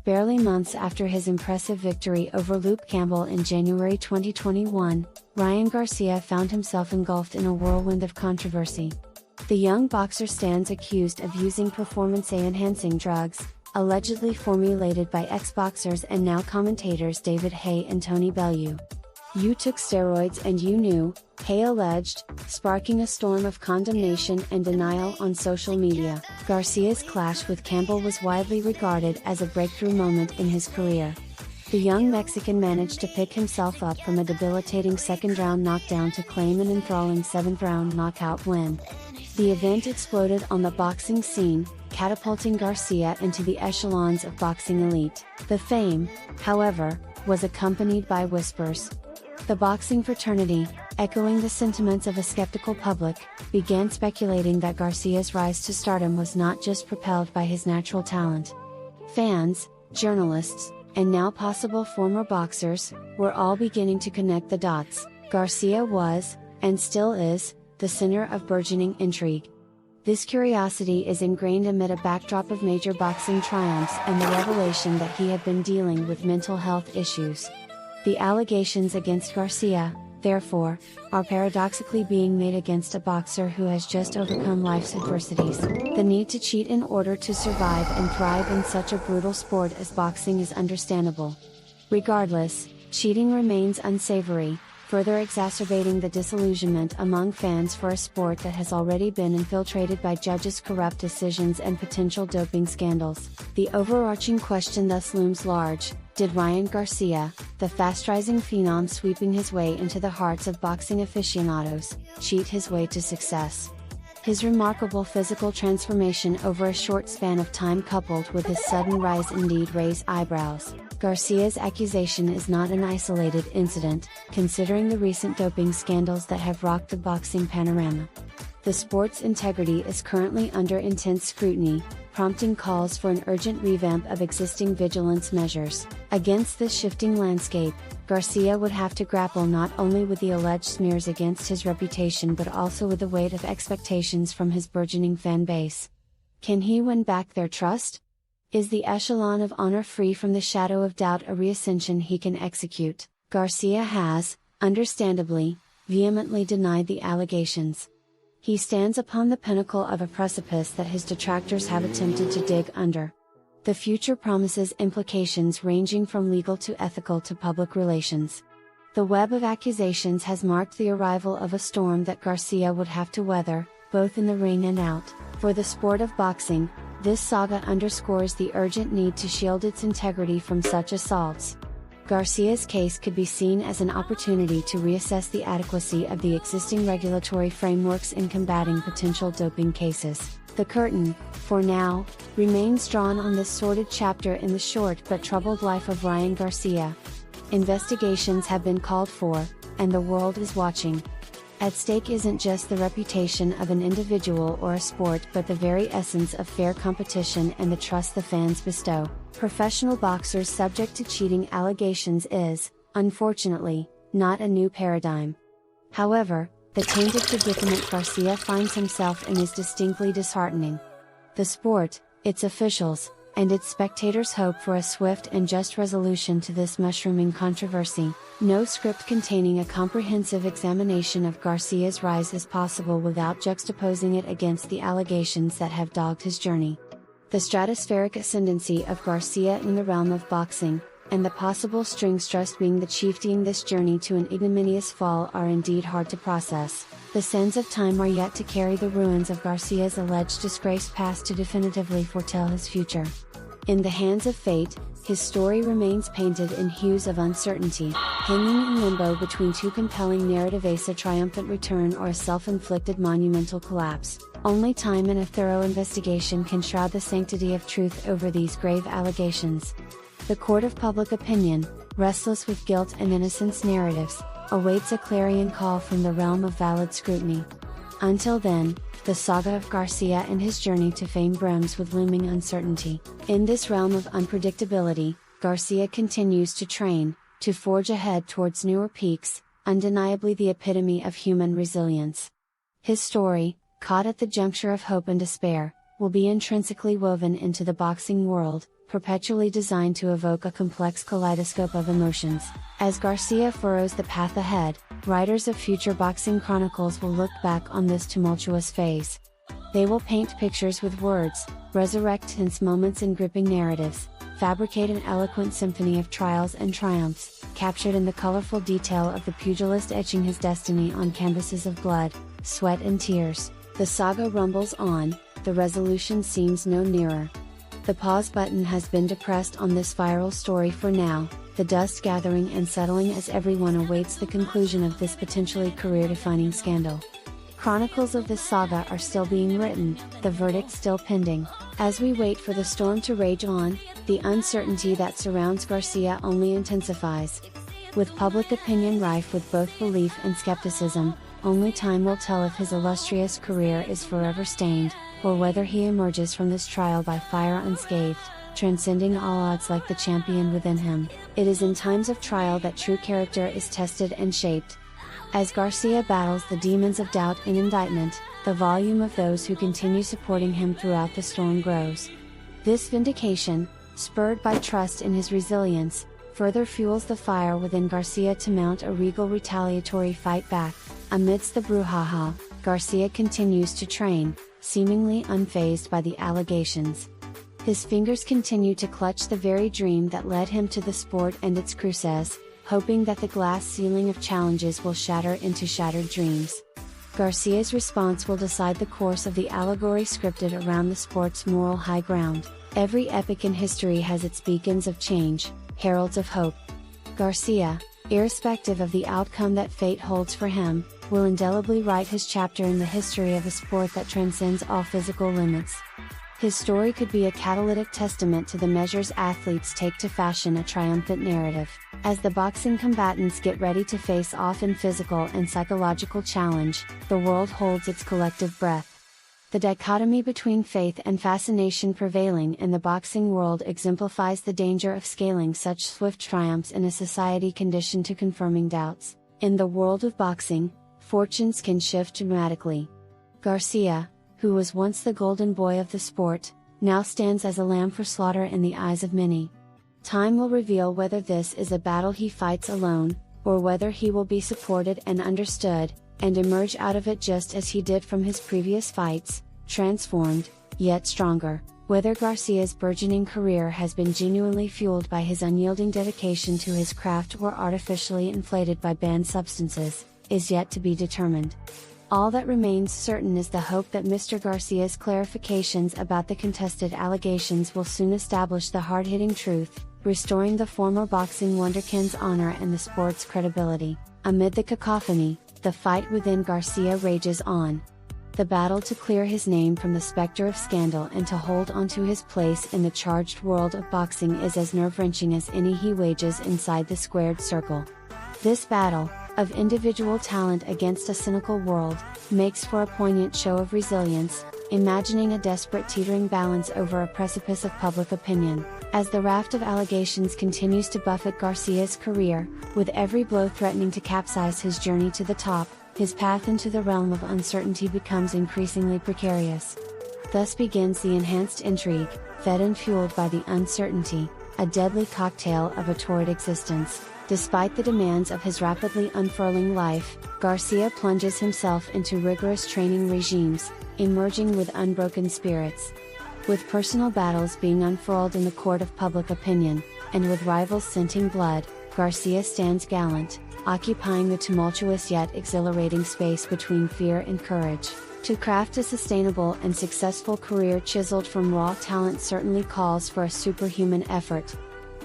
Barely months after his impressive victory over Luke Campbell in January 2021, Ryan Garcia found himself engulfed in a whirlwind of controversy. The young boxer stands accused of using performance-enhancing drugs, allegedly formulated by ex-boxers and now commentators David Haye and Tony Bellew. "You took steroids and you knew," Haye alleged, sparking a storm of condemnation and denial on social media. Garcia's clash with Campbell was widely regarded as a breakthrough moment in his career. The young Mexican managed to pick himself up from a debilitating second-round knockdown to claim an enthralling seventh-round knockout win. The event exploded on the boxing scene, catapulting Garcia into the echelons of boxing elite. The fame, however, was accompanied by whispers. The boxing fraternity, echoing the sentiments of a skeptical public, began speculating that Garcia's rise to stardom was not just propelled by his natural talent. Fans, journalists, and now possible former boxers, were all beginning to connect the dots. Garcia was, and still is, the center of burgeoning intrigue. This curiosity is ingrained amid a backdrop of major boxing triumphs and the revelation that he had been dealing with mental health issues. The allegations against Garcia, therefore, are paradoxically being made against a boxer who has just overcome life's adversities. The need to cheat in order to survive and thrive in such a brutal sport as boxing is understandable. Regardless, cheating remains unsavory, further exacerbating the disillusionment among fans for a sport that has already been infiltrated by judges' corrupt decisions and potential doping scandals. The overarching question thus looms large: did Ryan Garcia, the fast-rising phenom sweeping his way into the hearts of boxing aficionados, cheat his way to success? His remarkable physical transformation over a short span of time coupled with his sudden rise indeed raise eyebrows. Garcia's accusation is not an isolated incident, considering the recent doping scandals that have rocked the boxing panorama. The sport's integrity is currently under intense scrutiny, prompting calls for an urgent revamp of existing vigilance measures. Against this shifting landscape, Garcia would have to grapple not only with the alleged smears against his reputation but also with the weight of expectations from his burgeoning fan base. Can he win back their trust? Is the echelon of honor free from the shadow of doubt a reascension he can execute? Garcia has, understandably, vehemently denied the allegations. He stands upon the pinnacle of a precipice that his detractors have attempted to dig under. The future promises implications ranging from legal to ethical to public relations. The web of accusations has marked the arrival of a storm that Garcia would have to weather, both in the ring and out. For the sport of boxing, this saga underscores the urgent need to shield its integrity from such assaults. Garcia's case could be seen as an opportunity to reassess the adequacy of the existing regulatory frameworks in combating potential doping cases. The curtain, for now, remains drawn on this sordid chapter in the short but troubled life of Ryan Garcia. Investigations have been called for, and the world is watching. At stake isn't just the reputation of an individual or a sport but the very essence of fair competition and the trust the fans bestow. Professional boxers subject to cheating allegations is, unfortunately, not a new paradigm. However, the tainted predicament Garcia finds himself in is distinctly disheartening. The sport, its officials, and its spectators hope for a swift and just resolution to this mushrooming controversy. No script containing a comprehensive examination of Garcia's rise is possible without juxtaposing it against the allegations that have dogged his journey. The stratospheric ascendancy of Garcia in the realm of boxing, and the possible strings trust being the chieftain this journey to an ignominious fall are indeed hard to process. The sands of time are yet to carry the ruins of Garcia's alleged disgraced past to definitively foretell his future. In the hands of fate, his story remains painted in hues of uncertainty, hanging in limbo between two compelling narratives: a triumphant return or a self-inflicted monumental collapse. Only time and a thorough investigation can shroud the sanctity of truth over these grave allegations. The court of public opinion, restless with guilt and innocence narratives, awaits a clarion call from the realm of valid scrutiny. Until then, the saga of Garcia and his journey to fame brims with looming uncertainty. In this realm of unpredictability, Garcia continues to train, to forge ahead towards newer peaks, undeniably the epitome of human resilience. His story, caught at the juncture of hope and despair, will be intrinsically woven into the boxing world, perpetually designed to evoke a complex kaleidoscope of emotions. As Garcia furrows the path ahead, writers of future boxing chronicles will look back on this tumultuous phase. They will paint pictures with words, resurrect tense moments in gripping narratives, fabricate an eloquent symphony of trials and triumphs, captured in the colorful detail of the pugilist etching his destiny on canvases of blood, sweat and tears. The saga rumbles on, the resolution seems no nearer. The pause button has been depressed on this viral story for now, the dust gathering and settling as everyone awaits the conclusion of this potentially career-defining scandal. Chronicles of this saga are still being written, the verdict still pending. As we wait for the storm to rage on, the uncertainty that surrounds Garcia only intensifies. With public opinion rife with both belief and skepticism, only time will tell if his illustrious career is forever stained, or whether he emerges from this trial by fire unscathed, transcending all odds like the champion within him. It is in times of trial that true character is tested and shaped. As Garcia battles the demons of doubt and indictment, the volume of those who continue supporting him throughout the storm grows. This vindication, spurred by trust in his resilience, further fuels the fire within Garcia to mount a regal retaliatory fight back. Amidst the brouhaha, Garcia continues to train, seemingly unfazed by the allegations. His fingers continue to clutch the very dream that led him to the sport and its cruces, hoping that the glass ceiling of challenges will shatter into shattered dreams. Garcia's response will decide the course of the allegory scripted around the sport's moral high ground. Every epic in history has its beacons of change, heralds of hope. Garcia, irrespective of the outcome that fate holds for him, will indelibly write his chapter in the history of a sport that transcends all physical limits. His story could be a catalytic testament to the measures athletes take to fashion a triumphant narrative. As the boxing combatants get ready to face off in physical and psychological challenge, the world holds its collective breath. The dichotomy between faith and fascination prevailing in the boxing world exemplifies the danger of scaling such swift triumphs in a society conditioned to confirming doubts. In the world of boxing, fortunes can shift dramatically. Garcia, who was once the golden boy of the sport, now stands as a lamb for slaughter in the eyes of many. Time will reveal whether this is a battle he fights alone, or whether he will be supported and understood, and emerge out of it just as he did from his previous fights, transformed, yet stronger. Whether Garcia's burgeoning career has been genuinely fueled by his unyielding dedication to his craft or artificially inflated by banned substances, is yet to be determined. All that remains certain is the hope that Mr. Garcia's clarifications about the contested allegations will soon establish the hard-hitting truth, restoring the former boxing wonderkind's honor and the sport's credibility. Amid the cacophony, the fight within Garcia rages on. The battle to clear his name from the specter of scandal and to hold onto his place in the charged world of boxing is as nerve-wrenching as any he wages inside the squared circle. This battle, of individual talent against a cynical world, makes for a poignant show of resilience, imagining a desperate teetering balance over a precipice of public opinion. As the raft of allegations continues to buffet Garcia's career, with every blow threatening to capsize his journey to the top, his path into the realm of uncertainty becomes increasingly precarious. Thus begins the enhanced intrigue, fed and fueled by the uncertainty, a deadly cocktail of a torrid existence. Despite the demands of his rapidly unfurling life, Garcia plunges himself into rigorous training regimes, emerging with unbroken spirits. With personal battles being unfurled in the court of public opinion, and with rivals scenting blood, Garcia stands gallant, occupying the tumultuous yet exhilarating space between fear and courage. To craft a sustainable and successful career chiseled from raw talent certainly calls for a superhuman effort.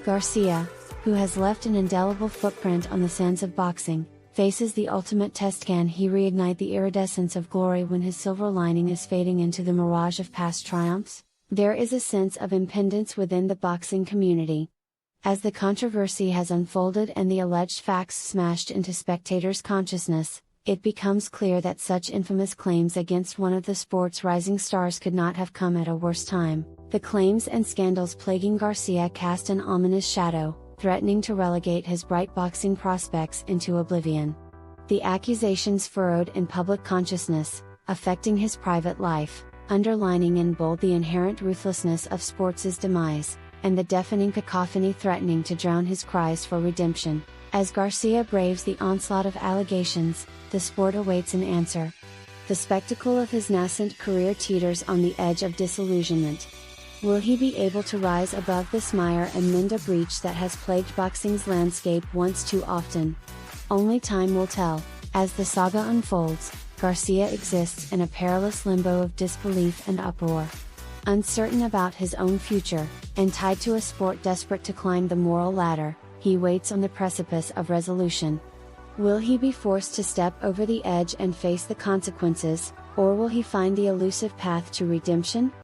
Garcia, who has left an indelible footprint on the sands of boxing, faces the ultimate test: can he reignite the iridescence of glory when his silver lining is fading into the mirage of past triumphs? There is a sense of impendence within the boxing community. As the controversy has unfolded and the alleged facts smashed into spectators' consciousness, it becomes clear that such infamous claims against one of the sport's rising stars could not have come at a worse time. The claims and scandals plaguing Garcia cast an ominous shadow, threatening to relegate his bright boxing prospects into oblivion. The accusations furrowed in public consciousness, affecting his private life, underlining in bold the inherent ruthlessness of sports' demise, and the deafening cacophony threatening to drown his cries for redemption. As Garcia braves the onslaught of allegations, the sport awaits an answer. The spectacle of his nascent career teeters on the edge of disillusionment. Will he be able to rise above this mire and mend a breach that has plagued boxing's landscape once too often? Only time will tell. As the saga unfolds, Garcia exists in a perilous limbo of disbelief and uproar. Uncertain about his own future, and tied to a sport desperate to climb the moral ladder, he waits on the precipice of resolution. Will he be forced to step over the edge and face the consequences, or will he find the elusive path to redemption?